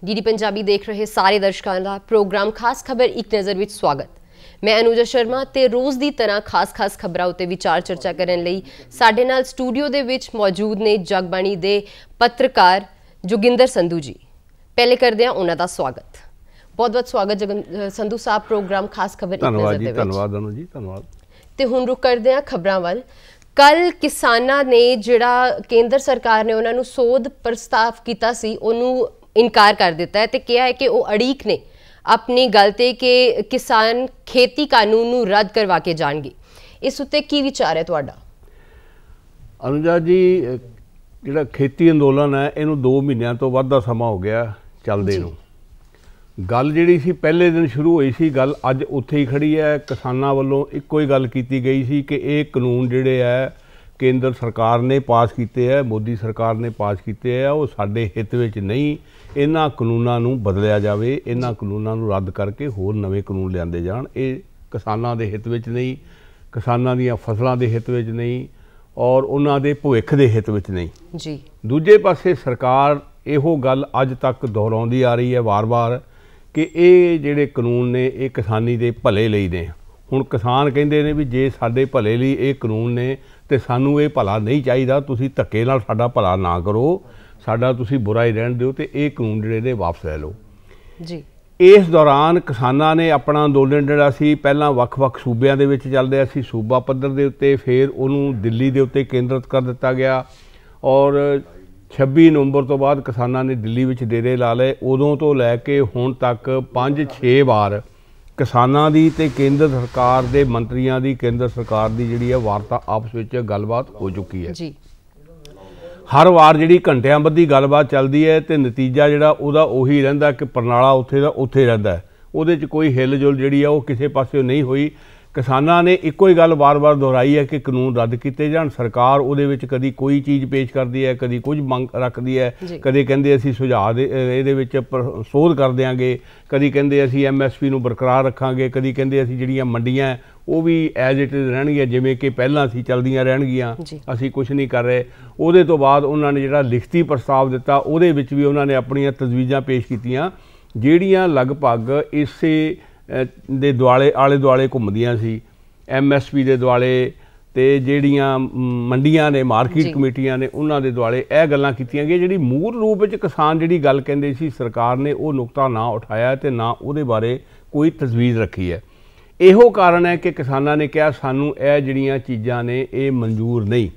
DD Punjabi देख रहे सारे दर्शकों का प्रोग्राम खास खबर एक नज़र विच स्वागत। मैं अनुजा शर्मा ते रोज़ की तरह खास खबरों उत्ते विचार चर्चा करने लई साडे नाल स्टूडियो दे विच मौजूद ने जगबाणी दे पत्रकार जोगिंदर संधू जी। पहले करदे हां उन्हां दा स्वागत। बहुत स्वागत संधू साहब प्रोग्राम खास खबर एक नज़र दे विच। धन्यवाद अनु जी, धन्यवाद। ते हुण रुक करदे हां खबरां वल। कल किसानां ने जिहड़ा केंद्र सरकार ने उन्हां नूं सोध प्रस्ताव कीता सी उहनूं इनकार कर दिता है तो कहा है कि वो अड़ीक ने अपनी गल ते कि किसान खेती कानून नूं रद्द करवा के जाणगे। इस उत्ते की विचार है तुहाडा? अनुजा जी, जिहड़ा खेती अंदोलन है इनू 2 महीनों तो वध दा समा हो गया चलदे नूं। गल जिहड़ी सी पहले दिन शुरू हुई सी, गल अज उत्थे ही खड़ी है। किसानां वल्लों इक्को ही गल कीती गई सी कि ये कानून जिहड़े है केंद्र सरकार ने पास किए है, मोदी सरकार ने पास किए है, वो साडे हित विच नहीं। इन्हां कानूनां नूं बदलिया जावे, इन्हां कानूनां नूं रद्द करके होर नवे कानून लिआंदे जाण। ये किसानां दे हित विच नहीं, किसानां दीआं फसलां दे हित विच नहीं और उन्हां दे भविख दे हित विच नहीं जी। दूजे पासे सरकार इहो गल अज तक दोहराउंदी आ रही है वार वार कि ये जिहड़े कानून ने ये किसानी दे भले लई ने। हुण किसान कहिंदे ने भी जे साडे भले लई ये कानून ने ते सानूं ये भला नहीं चाहिदा, तुसीं धक्के नाल साडा भला ना करो, साडा तुसीं बुरा ही रहण दिओ ते ये कानून जिहड़े ने वापस लै लो जी। इस दौरान किसानां ने अपना अंदोलन जिहड़ा सी पहलां वख-वख सूबिਆਂ ਦੇ ਵਿੱਚ ਚੱਲ ਰਿਹਾ ਸੀ, सूबा पੱਧਰ ਦੇ ਉੱਤੇ ਫਿਰ ਉਹਨੂੰ ਦਿੱਲੀ ਦੇ ਉੱਤੇ ਕੇਂਦਰਿਤ ਕਰ ਦਿੱਤਾ ਗਿਆ ਔਰ 26 ਨਵੰਬਰ ਤੋਂ ਬਾਅਦ ਕਿਸਾਨਾਂ ਨੇ ਦਿੱਲੀ ਵਿੱਚ ਡੇਰੇ ਲਾ ਲਏ। ਉਦੋਂ ਤੋਂ ਲੈ ਕੇ ਹੁਣ ਤੱਕ 5-6 ਵਾਰ ਕਿਸਾਨਾਂ ਦੀ ਤੇ ਕੇਂਦਰ ਸਰਕਾਰ ਦੇ ਮੰਤਰੀਆਂ ਦੀ, ਕੇਂਦਰ ਸਰਕਾਰ ਦੀ ਜਿਹੜੀ ਹੈ ਵਾਰਤਾ ਆਪਸ ਵਿੱਚ ਗੱਲਬਾਤ ਹੋ ਚੁੱਕੀ ਹੈ ਜੀ। हर वार जी घंटिया बधी गलबात चलती है तो नतीजा जोड़ा वह उही रहा कि परनाला उत्थे दा उत्थे रहिंदा है, उहदे च कोई हिल जुल जी किसी पासे नहीं हुई। किसानां ने इक्को ही गल बार बार दोहराई है कि कानून रद्द किए जाण। सरकार उहदे विच कदी कोई चीज़ पेश करती है, कदी कुछ मंग रखती है, कदी कहिंदे असीं सुझाव इहदे विच सोध कर देंगे, कदी कहिंदे असीं MSP नूं बरकरार रखांगे, कदी कहिंदे असीं जिहड़ियां मंडियां वो भी एज इट इज रहणगीਆਂ जिवें कि पहलां सी चलदियां रहणगीਆਂ, असीं कुछ नहीं कर रहे। ਉਹਦੇ ਤੋਂ ਬਾਅਦ ਉਹਨਾਂ ਨੇ ਜਿਹੜਾ ਲਿਖਤੀ ਪ੍ਰਸਤਾਵ ਦਿੱਤਾ ਉਹਦੇ ਵਿੱਚ ਵੀ ਉਹਨਾਂ ਨੇ ਆਪਣੀਆਂ ਤਜਵੀਜ਼ਾਂ ਪੇਸ਼ ਕੀਤੀਆਂ ਜਿਹੜੀਆਂ ਲਗਭਗ ਇਸੇ ਦੇ ਦੁਆਲੇ ਆਲੇ ਦੁਆਲੇ ਘੁੰਮਦੀਆਂ ਸੀ। MSP ਦੇ ਦੁਆਲੇ ਤੇ ਜਿਹੜੀਆਂ ਮੰਡੀਆਂ ਨੇ, ਮਾਰਕੀਟ ਕਮੇਟੀਆਂ ਨੇ, ਉਹਨਾਂ ਦੇ ਦੁਆਲੇ ਇਹ ਗੱਲਾਂ ਕੀਤੀਆਂ ਗਈਆਂ। ਜਿਹੜੀ ਮੂਲ ਰੂਪ ਵਿੱਚ ਕਿਸਾਨ ਜਿਹੜੀ ਗੱਲ ਕਹਿੰਦੇ ਸੀ ਸਰਕਾਰ ਨੇ ਉਹ ਨੁਕਤਾ ਨਾ ਉਠਾਇਆ ਤੇ ਨਾ ਉਹਦੇ ਬਾਰੇ ਕੋਈ ਤਜਵੀਜ਼ ਰੱਖੀ ਹੈ। ਇਹੋ ਕਾਰਨ ਹੈ ਕਿ ਕਿਸਾਨਾਂ ਨੇ ਕਿਹਾ ਸਾਨੂੰ ਇਹ ਜਿਹੜੀਆਂ ਚੀਜ਼ਾਂ ਨੇ ਇਹ ਮਨਜ਼ੂਰ ਨਹੀਂ।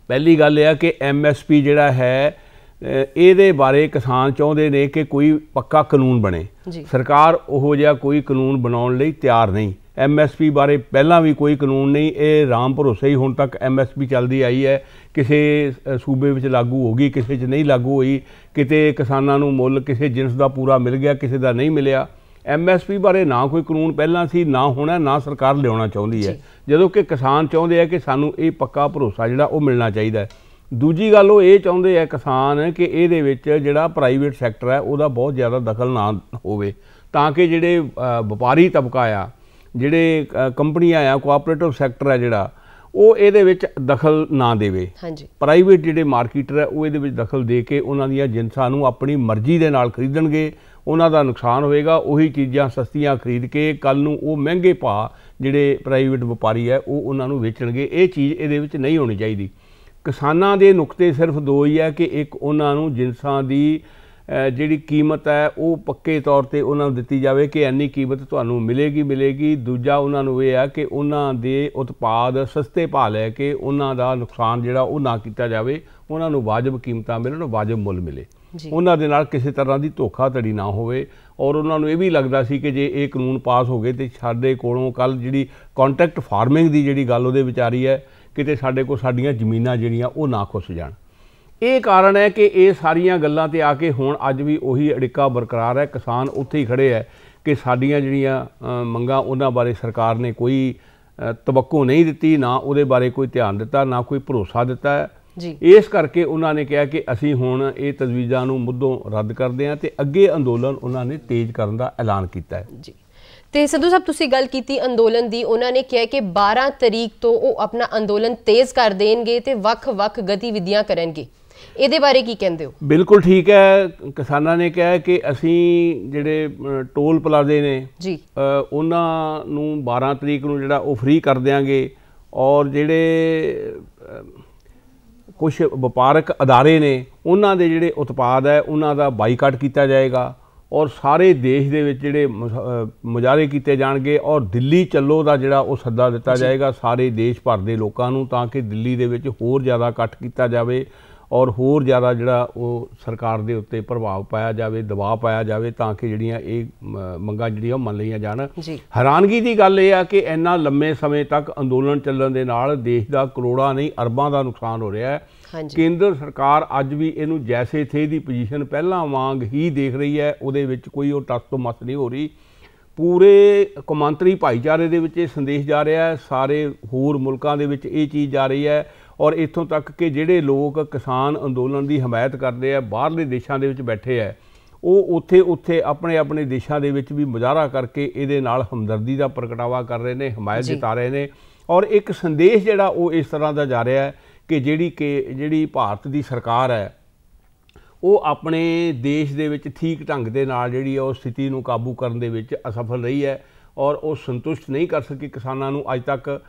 ਪਹਿਲੀ ਗੱਲ ਇਹ ਹੈ ਕਿ MSP ਜਿਹੜਾ ਹੈ ਇਹਦੇ ਬਾਰੇ ਕਿਸਾਨ ਚਾਹੁੰਦੇ ਨੇ ਕਿ ਕੋਈ ਪੱਕਾ ਕਾਨੂੰਨ ਬਣੇ। ਸਰਕਾਰ ਉਹੋ ਜਿਹਾ ਕੋਈ ਕਾਨੂੰਨ ਬਣਾਉਣ ਲਈ ਤਿਆਰ ਨਹੀਂ। MSP ਬਾਰੇ ਪਹਿਲਾਂ ਵੀ ਕੋਈ ਕਾਨੂੰਨ ਨਹੀਂ, ਇਹ ਰਾਮ ਭਰੋਸੇ ਹੀ ਹੁਣ ਤੱਕ MSP ਚੱਲਦੀ ਆਈ ਹੈ। ਕਿਸੇ ਸੂਬੇ ਵਿੱਚ ਲਾਗੂ ਹੋ ਗਈ, ਕਿਸੇ 'ਚ ਨਹੀਂ ਲਾਗੂ ਹੋਈ, ਕਿਤੇ ਕਿਸਾਨਾਂ ਨੂੰ ਮੁੱਲ ਕਿਸੇ ਜਿਨਸ ਦਾ ਪੂਰਾ ਮਿਲ ਗਿਆ, ਕਿਸੇ ਦਾ ਨਹੀਂ ਮਿਲਿਆ। MSP ਬਾਰੇ ਨਾ ਕੋਈ ਕਾਨੂੰਨ ਪਹਿਲਾਂ ਸੀ, ਨਾ ਹੋਣਾ, ਨਾ ਸਰਕਾਰ ਲਿਆਉਣਾ ਚਾਹੁੰਦੀ ਹੈ, ਜਦੋਂ ਕਿ ਕਿਸਾਨ ਚਾਹੁੰਦੇ ਆ ਕਿ ਸਾਨੂੰ ਇਹ ਪੱਕਾ ਭਰੋਸਾ ਜਿਹੜਾ ਉਹ ਮਿਲਣਾ ਚਾਹੀਦਾ ਹੈ। ਦੂਜੀ ਗੱਲ ਉਹ ਇਹ ਚਾਹੁੰਦੇ ਆ ਕਿਸਾਨ ਕਿ ਇਹਦੇ ਵਿੱਚ ਜਿਹੜਾ ਪ੍ਰਾਈਵੇਟ ਸੈਕਟਰ ਹੈ ਉਹਦਾ ਬਹੁਤ ਜ਼ਿਆਦਾ ਦਖਲ ਨਾ ਹੋਵੇ, ਤਾਂ ਕਿ ਜਿਹੜੇ ਵਪਾਰੀ ਤਬਕਾ ਆ, ਜਿਹੜੇ ਕੰਪਨੀਆਂ ਆ, ਕੋਆਪਰੇਟਿਵ ਸੈਕਟਰ ਹੈ ਜਿਹੜਾ ਉਹ ਇਹਦੇ ਵਿੱਚ ਦਖਲ ਨਾ ਦੇਵੇ। ਪ੍ਰਾਈਵੇਟ ਜਿਹੜੇ ਮਾਰਕੀਟਰ ਹੈ ਉਹ ਇਹਦੇ ਵਿੱਚ ਦਖਲ ਦੇ ਕੇ ਉਹਨਾਂ ਦੀਆਂ ਜਿਨਸਾਂ ਨੂੰ ਆਪਣੀ ਮਰਜ਼ੀ ਦੇ ਨਾਲ ਖਰੀਦਣਗੇ, ਉਹਨਾਂ ਦਾ ਨੁਕਸਾਨ ਹੋਏਗਾ। ਉਹੀ ਚੀਜ਼ਾਂ ਸਸਤੀਆਂ ਖਰੀਦ ਕੇ ਕੱਲ੍ਹ ਨੂੰ ਉਹ ਮਹਿੰਗੇ ਭਾਅ ਜਿਹੜੇ ਪ੍ਰਾਈਵੇਟ ਵਪਾਰੀ ਹੈ ਉਹ ਉਹਨਾਂ ਨੂੰ ਵੇਚਣਗੇ। ਇਹ ਚੀਜ਼ ਇਹਦੇ ਵਿੱਚ ਨਹੀਂ ਹੋਣੀ ਚਾਹੀਦੀ। ਕਿਸਾਨਾਂ ਦੇ ਨੁਕਤੇ ਸਿਰਫ 2 ਹੀ ਹੈ ਕਿ ਇੱਕ ਉਹਨਾਂ ਨੂੰ ਜਿਨਸਾਂ ਦੀ ਜਿਹੜੀ ਕੀਮਤ ਹੈ ਉਹ ਪੱਕੇ ਤੌਰ 'ਤੇ ਉਹਨਾਂ ਨੂੰ ਦਿੱਤੀ ਜਾਵੇ ਕਿ ਇੰਨੀ ਕੀਮਤ ਤੁਹਾਨੂੰ ਮਿਲੇਗੀ। ਦੂਜਾ ਉਹਨਾਂ ਨੂੰ ਇਹ ਹੈ ਕਿ ਉਹਨਾਂ ਦੇ ਉਤਪਾਦ ਸਸਤੇ ਭਾਅ ਲੈ ਕੇ ਉਹਨਾਂ ਦਾ ਨੁਕਸਾਨ ਜਿਹੜਾ ਉਹ ਨਾ ਕੀਤਾ ਜਾਵੇ, ਉਹਨਾਂ ਨੂੰ ਵਾਜਬ ਕੀਮਤਾਂ ਮਿਲਣ, ਵਾਜਬ ਮੁੱਲ ਮਿਲੇ, ਉਹਨਾਂ ਦੇ ਨਾਲ ਕਿਸੇ ਤਰ੍ਹਾਂ ਦੀ ਧੋਖਾਧੜੀ ਨਾ ਹੋਵੇ। ਔਰ ਉਹਨਾਂ ਨੂੰ ਇਹ ਵੀ ਲੱਗਦਾ ਸੀ ਕਿ ਜੇ ਇਹ ਕਾਨੂੰਨ ਪਾਸ ਹੋ ਗਏ ਤਾਂ ਸਾਡੇ ਕੋਲੋਂ ਕੱਲ੍ਹ ਜਿਹੜੀ ਕੰਟਰੈਕਟ ਫਾਰਮਿੰਗ ਦੀ ਜਿਹੜੀ ਗੱਲ ਉਹਦੇ ਵਿੱਚ ਆ ਰਹੀ ਹੈ, ਕਿਤੇ ਸਾਡੇ ਕੋਲ ਸਾਡੀਆਂ ਜ਼ਮੀਨਾਂ ਜਿਹੜੀਆਂ ਉਹ ਨਾ ਖੁੱਸ ਜਾਣ। ਇਹ ਕਾਰਨ ਹੈ ਕਿ ਇਹ ਸਾਰੀਆਂ ਗੱਲਾਂ 'ਤੇ ਆ ਕੇ ਹੁਣ ਅੱਜ ਵੀ ਉਹੀ ਅੜਿੱਕਾ ਬਰਕਰਾਰ ਹੈ। ਕਿਸਾਨ ਉੱਥੇ ਹੀ ਖੜ੍ਹੇ ਹੈ ਕਿ ਸਾਡੀਆਂ ਜਿਹੜੀਆਂ ਮੰਗਾਂ ਉਹਨਾਂ ਬਾਰੇ ਸਰਕਾਰ ਨੇ ਕੋਈ ਤਵੱਕੋ ਨਹੀਂ ਦਿੱਤੀ, ਨਾ ਉਹਦੇ ਬਾਰੇ ਕੋਈ ਧਿਆਨ ਦਿੱਤਾ, ਨਾ ਕੋਈ ਭਰੋਸਾ ਦਿੱਤਾ ਹੈ। इस करके उन्होंने कहा कि असी हुण ये तजवीज़ां नूं मुद्दों रद्द करते हैं तो अगे अंदोलन उन्होंने तेज़ करने का ऐलान किया है जी। तो संधू साहब तुसीं गल कीती अंदोलन दी, उन्होंने कहा कि 12 तरीक तो वो अपना अंदोलन तेज़ कर देंगे तो वख-वख गतिविधियां करनगे। ਇਹਦੇ ਬਾਰੇ ਕੀ ਕਹਿੰਦੇ ਹੋ? ਬਿਲਕੁਲ ਠੀਕ ਹੈ। ਕਿਸਾਨਾਂ ਨੇ ਕਿਹਾ ਕਿ ਅਸੀਂ ਜਿਹੜੇ ਟੋਲ ਪਲਾਜ਼ੇ ਨੇ ਜੀ ਉਹਨਾਂ ਨੂੰ 12 ਤਰੀਕ ਨੂੰ ਜਿਹੜਾ ਉਹ ਫ੍ਰੀ ਕਰ ਦਿਆਂਗੇ, ਔਰ ਜਿਹੜੇ ਕੁਛ ਵਪਾਰਕ ਅਦਾਰੇ ਨੇ ਉਹਨਾਂ ਦੇ ਜਿਹੜੇ ਉਤਪਾਦ ਹੈ ਉਹਨਾਂ ਦਾ ਬਾਈਕਾਟ ਕੀਤਾ ਜਾਏਗਾ, ਔਰ ਸਾਰੇ ਦੇਸ਼ ਦੇ ਵਿੱਚ ਜਿਹੜੇ ਮੁਜ਼ਾਹਰੇ ਕੀਤੇ ਜਾਣਗੇ, ਔਰ ਦਿੱਲੀ ਚੱਲੋ ਦਾ ਜਿਹੜਾ ਉਹ ਸੱਦਾ ਦਿੱਤਾ ਜਾਏਗਾ ਸਾਰੇ ਦੇਸ਼ ਭਰ ਦੇ ਲੋਕਾਂ ਨੂੰ, ਤਾਂ ਕਿ ਦਿੱਲੀ ਦੇ ਵਿੱਚ ਹੋਰ ਜ਼ਿਆਦਾ ਇਕੱਠ ਕੀਤਾ ਜਾਵੇ ਔਰ ਹੋਰ ਜ਼ਿਆਦਾ ਜਿਹੜਾ ਉਹ ਸਰਕਾਰ ਦੇ ਉੱਤੇ ਪ੍ਰਭਾਵ ਪਾਇਆ ਜਾਵੇ, ਦਬਾਅ ਪਾਇਆ ਜਾਵੇ, ਤਾਂ ਕਿ ਜਿਹੜੀਆਂ ਇਹ ਮੰਗਾਂ ਜਿਹੜੀਆਂ ਉਹ ਮੰਨ ਲਈਆਂ ਜਾਣ। ਹੈਰਾਨਗੀ ਦੀ ਗੱਲ ਇਹ ਆ ਕਿ ਇੰਨਾ ਲੰਮੇ ਸਮੇਂ ਤੱਕ ਅੰਦੋਲਨ ਚੱਲਣ ਦੇ ਨਾਲ ਦੇਸ਼ ਦਾ ਕਰੋੜਾਂ ਨਹੀਂ ਅਰਬਾਂ ਦਾ ਨੁਕਸਾਨ ਹੋ ਰਿਹਾ ਹੈ। ਕੇਂਦਰ ਸਰਕਾਰ ਅੱਜ ਵੀ ਇਹਨੂੰ ਜੈਸੇ ਥੇ ਦੀ ਪੋਜੀਸ਼ਨ ਪਹਿਲਾਂ ਵਾਂਗ ਹੀ ਦੇਖ ਰਹੀ ਹੈ, ਉਹਦੇ ਵਿੱਚ ਕੋਈ ਉਹ ਟਸ ਤੋਂ ਮਸ ਨਹੀਂ ਹੋ ਰਹੀ। ਪੂਰੇ ਕੌਮਾਂਤਰੀ ਭਾਈਚਾਰੇ ਦੇ ਵਿੱਚ ਇਹ ਸੰਦੇਸ਼ ਜਾ ਰਿਹਾ ਹੈ, ਸਾਰੇ ਹੋਰ ਮੁਲਕਾਂ ਦੇ ਵਿੱਚ ਇਹ ਚੀਜ਼ ਜਾ ਰਹੀ ਹੈ, ਔਰ ਇੱਥੋਂ ਤੱਕ ਕਿ ਜਿਹੜੇ ਲੋਕ ਕਿਸਾਨ ਅੰਦੋਲਨ ਦੀ ਹਮਾਇਤ ਕਰਦੇ ਆ ਬਾਹਰਲੇ ਦੇਸ਼ਾਂ ਦੇ ਵਿੱਚ ਬੈਠੇ ਹੈ, ਉਹ ਉੱਥੇ ਆਪਣੇ ਆਪਣੇ ਦੇਸ਼ਾਂ ਦੇ ਵਿੱਚ ਵੀ ਮੁਜ਼ਾਹਰਾ ਕਰਕੇ ਇਹਦੇ ਨਾਲ ਹਮਦਰਦੀ ਦਾ ਪ੍ਰਗਟਾਵਾ ਕਰ ਰਹੇ ਨੇ, ਹਮਾਇਤ ਜਤਾ ਰਹੇ ਨੇ। ਔਰ ਇੱਕ ਸੰਦੇਸ਼ ਜਿਹੜਾ ਉਹ ਇਸ ਤਰ੍ਹਾਂ ਦਾ ਜਾ ਰਿਹਾ ਹੈ ਕਿ ਜਿਹੜੀ ਭਾਰਤ ਦੀ ਸਰਕਾਰ ਹੈ ਉਹ ਆਪਣੇ ਦੇਸ਼ ਦੇ ਵਿੱਚ ਠੀਕ ਢੰਗ ਦੇ ਨਾਲ ਜਿਹੜੀ ਉਹ ਸਥਿਤੀ ਨੂੰ ਕਾਬੂ ਕਰਨ ਦੇ ਵਿੱਚ ਅਸਫਲ ਰਹੀ ਹੈ, ਔਰ ਉਹ ਸੰਤੁਸ਼ਟ ਨਹੀਂ ਕਰ ਸਕੀ ਕਿਸਾਨਾਂ ਨੂੰ ਅੱਜ ਤੱਕ।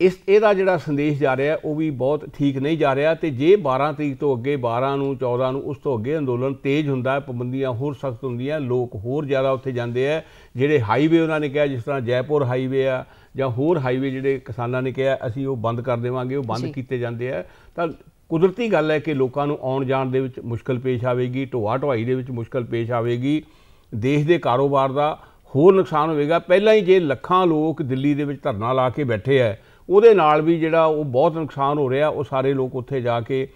ਇਹਦਾ ਜਿਹੜਾ ਸੰਦੇਸ਼ ਜਾ ਰਿਹਾ ਉਹ ਵੀ ਬਹੁਤ ਠੀਕ ਨਹੀਂ ਜਾ ਰਿਹਾ। ਤੇ ਜੇ 12 ਤਰੀਕ ਤੋਂ ਅੱਗੇ 12 ਨੂੰ 14 ਨੂੰ ਉਸ ਤੋਂ ਅੱਗੇ ਅੰਦੋਲਨ ਤੇਜ਼ ਹੁੰਦਾ ਹੈ, ਪਾਬੰਦੀਆਂ ਹੋਰ ਸਖਤ ਹੁੰਦੀਆਂ, ਲੋਕ ਹੋਰ ਜ਼ਿਆਦਾ ਉੱਥੇ ਜਾਂਦੇ ਹੈ, ਜਿਹੜੇ ਹਾਈਵੇ ਉਹਨਾਂ ਨੇ ਕਿਹਾ ਜਿਸ ਤਰ੍ਹਾਂ ਜੈਪੁਰ ਹਾਈਵੇ ਆ ਜਾਂ ਹੋਰ ਹਾਈਵੇ ਜਿਹੜੇ ਕਿਸਾਨਾਂ ਨੇ ਕਿਹਾ ਅਸੀਂ ਉਹ ਬੰਦ ਕਰ ਦੇਵਾਂਗੇ, ਉਹ ਬੰਦ ਕੀਤੇ ਜਾਂਦੇ ਆ, ਤਾਂ ਕੁਦਰਤੀ ਗੱਲ ਹੈ ਕਿ ਲੋਕਾਂ ਨੂੰ ਆਉਣ ਜਾਣ ਦੇ ਵਿੱਚ ਮੁਸ਼ਕਲ ਪੇਸ਼ ਆਵੇਗੀ, ਢੋਆ ਢੁਆਈ ਦੇ ਵਿੱਚ ਮੁਸ਼ਕਲ ਪੇਸ਼ ਆਵੇਗੀ, ਦੇਸ਼ ਦੇ ਕਾਰੋਬਾਰ ਦਾ ਹੋਰ ਨੁਕਸਾਨ ਹੋਵੇਗਾ। ਪਹਿਲਾਂ ਹੀ ਜੇ ਲੱਖਾਂ ਲੋਕ ਦਿੱਲੀ ਦੇ ਵਿੱਚ ਧਰਨਾ ਲਾ ਕੇ ਬੈਠੇ ਹੈ, ਉਹਦੇ ਨਾਲ ਵੀ ਜਿਹੜਾ ਉਹ ਬਹੁਤ ਨੁਕਸਾਨ ਹੋ ਰਿਹਾ। ਉਹ ਸਾਰੇ ਲੋਕ ਉੱਥੇ ਜਾ ਕੇ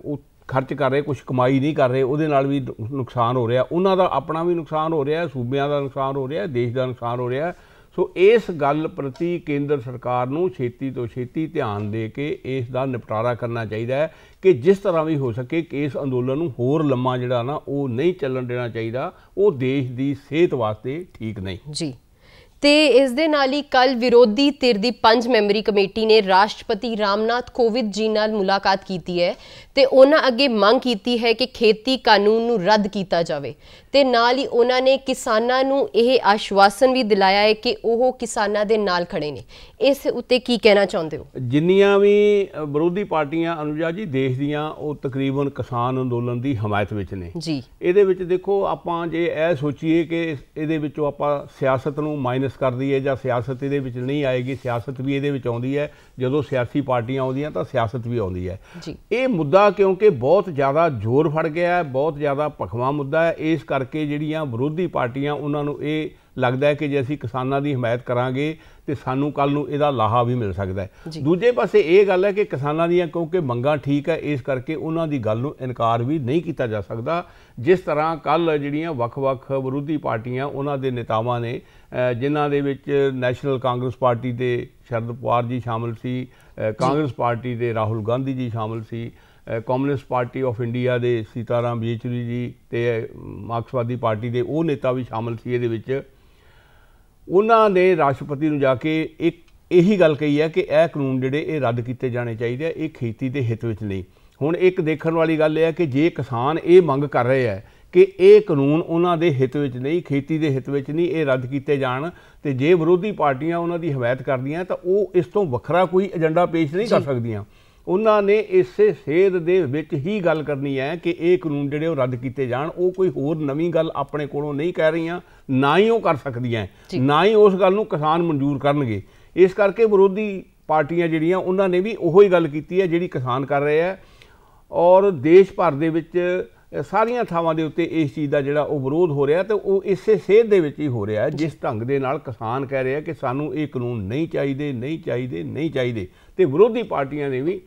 ਉਹ ਖਰਚ ਕਰ ਰਹੇ, ਕੁਛ ਕਮਾਈ ਨਹੀਂ ਕਰ ਰਹੇ, ਉਹਦੇ ਨਾਲ ਵੀ ਨੁਕਸਾਨ ਹੋ ਰਿਹਾ, ਉਹਨਾਂ ਦਾ ਆਪਣਾ ਵੀ ਨੁਕਸਾਨ ਹੋ ਰਿਹਾ, ਸੂਬਿਆਂ ਦਾ ਨੁਕਸਾਨ ਹੋ ਰਿਹਾ, ਦੇਸ਼ ਦਾ ਨੁਕਸਾਨ ਹੋ ਰਿਹਾ। ਸੋ ਇਸ ਗੱਲ ਪ੍ਰਤੀ ਕੇਂਦਰ ਸਰਕਾਰ ਨੂੰ ਛੇਤੀ ਤੋਂ ਛੇਤੀ ਧਿਆਨ ਦੇ ਕੇ ਇਸ ਦਾ ਨਿਪਟਾਰਾ ਕਰਨਾ ਚਾਹੀਦਾ ਹੈ ਕਿ ਜਿਸ ਤਰ੍ਹਾਂ ਵੀ ਹੋ ਸਕੇ ਕਿ ਇਸ ਅੰਦੋਲਨ ਨੂੰ ਹੋਰ ਲੰਮਾ ਜਿਹੜਾ ਨਾ ਉਹ ਨਹੀਂ ਚੱਲਣ ਦੇਣਾ ਚਾਹੀਦਾ, ਉਹ ਦੇਸ਼ ਦੀ ਸਿਹਤ ਵਾਸਤੇ ਠੀਕ ਨਹੀਂ ਜੀ। ਤੇ ਇਸ ਦੇ ਨਾਲ ਹੀ ਕੱਲ ਵਿਰੋਧੀ ਧਿਰ ਦੀ 5 ਮੈਂਬਰੀ ਕਮੇਟੀ ਨੇ ਰਾਸ਼ਟਰਪਤੀ ਰਾਮਨਾਥ ਕੋਵਿੰਦ ਜੀ ਨਾਲ ਮੁਲਾਕਾਤ ਕੀਤੀ ਹੈ ਤੇ ਉਹਨਾਂ ਅੱਗੇ ਮੰਗ ਕੀਤੀ ਹੈ ਕਿ ਖੇਤੀ ਕਾਨੂੰਨ ਨੂੰ ਰੱਦ ਕੀਤਾ ਜਾਵੇ, ਤੇ ਨਾਲ ਹੀ ਉਹਨਾਂ ਨੇ ਕਿਸਾਨਾਂ ਨੂੰ ਇਹ ਆਸ਼ਵਾਸਨ ਵੀ ਦਿਲਾਇਆ ਹੈ ਕਿ ਉਹ ਕਿਸਾਨਾਂ ਦੇ ਨਾਲ ਖੜੇ ਨੇ। ਇਸ ਉੱਤੇ ਕੀ ਕਹਿਣਾ ਚਾਹੁੰਦੇ ਹੋ? ਜਿੰਨੀਆਂ ਵੀ ਵਿਰੋਧੀ ਪਾਰਟੀਆਂ ਅਨੁਜਾ ਜੀ ਦੇਸ਼ ਦੀਆਂ ਉਹ ਤਕਰੀਬਨ ਕਿਸਾਨ ਅੰਦੋਲਨ ਦੀ ਹਮਾਇਤ ਵਿੱਚ ਨੇ ਜੀ। ਇਹਦੇ ਵਿੱਚ ਦੇਖੋ ਆਪਾਂ ਜੇ ਇਹ ਸੋਚੀਏ ਕਿ ਇਹਦੇ ਵਿੱਚੋਂ ਆਪਾਂ ਸਿਆਸਤ ਨੂੰ ਮਾਈਨਸ ਕਰ ਦਈਏ ਜਾਂ ਸਿਆਸਤ ਇਹਦੇ ਵਿੱਚ ਨਹੀਂ ਆਏਗੀ, ਸਿਆਸਤ ਵੀ ਇਹਦੇ ਵਿੱਚ ਆਉਂਦੀ ਹੈ, ਜਦੋਂ ਸਿਆਸੀ ਪਾਰਟੀਆਂ ਆਉਂਦੀਆਂ ਤਾਂ ਸਿਆਸਤ ਵੀ ਆਉਂਦੀ ਹੈ। ਇਹ ਮੁੱਦਾ ਕਿਉਂਕਿ ਬਹੁਤ ਜ਼ਿਆਦਾ ਜ਼ੋਰ ਫੜ ਗਿਆ ਹੈ, ਬਹੁਤ ਜ਼ਿਆਦਾ ਭਖਵਾਂ ਮੁੱਦਾ ਹੈ, ਇਸ ਕਰਕੇ ਜਿਹੜੀਆਂ ਵਿਰੋਧੀ ਪਾਰਟੀਆਂ ਉਹਨਾਂ ਨੂੰ ਇਹ ਲੱਗਦਾ ਹੈ ਕਿ ਜੇ ਅਸੀਂ ਕਿਸਾਨਾਂ ਦੀ ਹਮਾਇਤ ਕਰਾਂਗੇ ਤੇ ਸਾਨੂੰ ਕੱਲ ਨੂੰ ਇਹਦਾ ਲਾਹਾ ਵੀ ਮਿਲ ਸਕਦਾ ਹੈ। ਦੂਜੇ ਪਾਸੇ ਇਹ ਗੱਲ ਹੈ ਕਿ ਕਿਸਾਨਾਂ ਦੀਆਂ ਕਿਉਂਕਿ ਮੰਗਾਂ ਠੀਕ ਹੈ, ਇਸ ਕਰਕੇ ਉਹਨਾਂ ਦੀ ਗੱਲ ਨੂੰ ਇਨਕਾਰ ਵੀ ਨਹੀਂ ਕੀਤਾ ਜਾ ਸਕਦਾ। ਜਿਸ ਤਰ੍ਹਾਂ ਕੱਲ ਜਿਹੜੀਆਂ ਵੱਖ-ਵੱਖ ਵਿਰੋਧੀ ਪਾਰਟੀਆਂ ਉਹਨਾਂ ਦੇ ਨੇਤਾਵਾਂ ਨੇ, ਜਿਨ੍ਹਾਂ ਦੇ ਵਿੱਚ ਨੈਸ਼ਨਲ ਕਾਂਗਰਸ ਪਾਰਟੀ ਦੇ ਸ਼ਰਦ ਪਵਾਰ ਜੀ ਸ਼ਾਮਲ ਸੀ, ਕਾਂਗਰਸ ਪਾਰਟੀ ਦੇ ਰਾਹੁਲ ਗਾਂਧੀ ਜੀ ਸ਼ਾਮਲ ਸੀ, ਕਮਿਊਨਿਸਟ ਪਾਰਟੀ ਆਫ ਇੰਡੀਆ ਦੇ ਸੀਤਾਰਾਮ ਯੇਚੁਰੀ ਜੀ ਤੇ ਮਾਰਕਸਵਾਦੀ ਪਾਰਟੀ ਦੇ ਉਹ ਨੇਤਾ ਵੀ ਸ਼ਾਮਲ ਸੀ ਇਹਦੇ ਵਿੱਚ। ਉਹਨਾਂ ਨੇ ਰਾਸ਼ਟਰਪਤੀ ਨੂੰ ਜਾ ਕੇ ਇੱਕ ਇਹੀ ਗੱਲ ਕਹੀ ਹੈ ਕਿ ਇਹ ਕਾਨੂੰਨ ਜਿਹੜੇ ਇਹ ਰੱਦ ਕੀਤੇ ਜਾਣੇ ਚਾਹੀਦੇ ਆ, ਇਹ ਖੇਤੀ ਦੇ ਹਿੱਤ ਵਿੱਚ ਨਹੀਂ। ਹੁਣ ਇੱਕ ਦੇਖਣ ਵਾਲੀ ਗੱਲ ਇਹ ਹੈ ਕਿ ਜੇ ਕਿਸਾਨ ਇਹ ਮੰਗ ਕਰ ਰਹੇ ਹੈ ਕਿ ਇਹ ਕਾਨੂੰਨ ਉਹਨਾਂ ਦੇ ਹਿੱਤ ਵਿੱਚ ਨਹੀਂ, ਖੇਤੀ ਦੇ ਹਿੱਤ ਵਿੱਚ ਨਹੀਂ, ਇਹ ਰੱਦ ਕੀਤੇ ਜਾਣ, ਤੇ ਜੇ ਵਿਰੋਧੀ ਪਾਰਟੀਆਂ ਉਹਨਾਂ ਦੀ ਹਮਾਇਤ ਕਰਦੀਆਂ ਤਾਂ ਉਹ ਇਸ ਤੋਂ ਵੱਖਰਾ ਕੋਈ ਏਜੰਡਾ ਪੇਸ਼ ਨਹੀਂ ਕਰ ਸਕਦੀਆਂ। ਉਹਨਾਂ ਨੇ ਇਸੇ ਸੇਧ ਦੇ ਵਿੱਚ ਹੀ ਗੱਲ ਕਰਨੀ ਹੈ ਕਿ ਇਹ ਕਾਨੂੰਨ ਜਿਹੜੇ ਉਹ ਰੱਦ ਕੀਤੇ ਜਾਣ। ਉਹ ਕੋਈ ਹੋਰ ਨਵੀਂ ਗੱਲ ਆਪਣੇ ਕੋਲੋਂ ਨਹੀਂ ਕਹਿ ਰਹੀਆਂ, ਨਾ ਹੀ ਉਹ ਕਰ ਸਕਦੀਆਂ, ਨਾ ਹੀ ਉਸ ਗੱਲ ਨੂੰ ਕਿਸਾਨ ਮਨਜ਼ੂਰ ਕਰਨਗੇ। ਇਸ ਕਰਕੇ ਵਿਰੋਧੀ ਪਾਰਟੀਆਂ ਜਿਹੜੀਆਂ ਉਹਨਾਂ ਨੇ ਵੀ ਉਹੀ ਗੱਲ ਕੀਤੀ ਹੈ ਜਿਹੜੀ ਕਿਸਾਨ ਕਰ ਰਹੇ ਹੈ, ਔਰ ਦੇਸ਼ ਭਰ ਦੇ ਵਿੱਚ ਸਾਰੀਆਂ ਥਾਵਾਂ ਦੇ ਉੱਤੇ ਇਸ ਚੀਜ਼ ਦਾ ਜਿਹੜਾ ਉਹ ਵਿਰੋਧ ਹੋ ਰਿਹਾ, ਤੇ ਉਹ ਇਸੇ ਸੇਧ ਦੇ ਵਿੱਚ ਹੀ ਹੋ ਰਿਹਾ ਜਿਸ ਢੰਗ ਦੇ ਨਾਲ ਕਿਸਾਨ ਕਹਿ ਰਹੇ ਆ ਕਿ ਸਾਨੂੰ ਇਹ ਕਾਨੂੰਨ ਨਹੀਂ ਚਾਹੀਦੇ, ਨਹੀਂ ਚਾਹੀਦੇ, ਨਹੀਂ ਚਾਹੀਦੇ। ਤੇ ਵਿਰੋਧੀ ਪਾਰਟੀਆਂ ਨੇ ਵੀ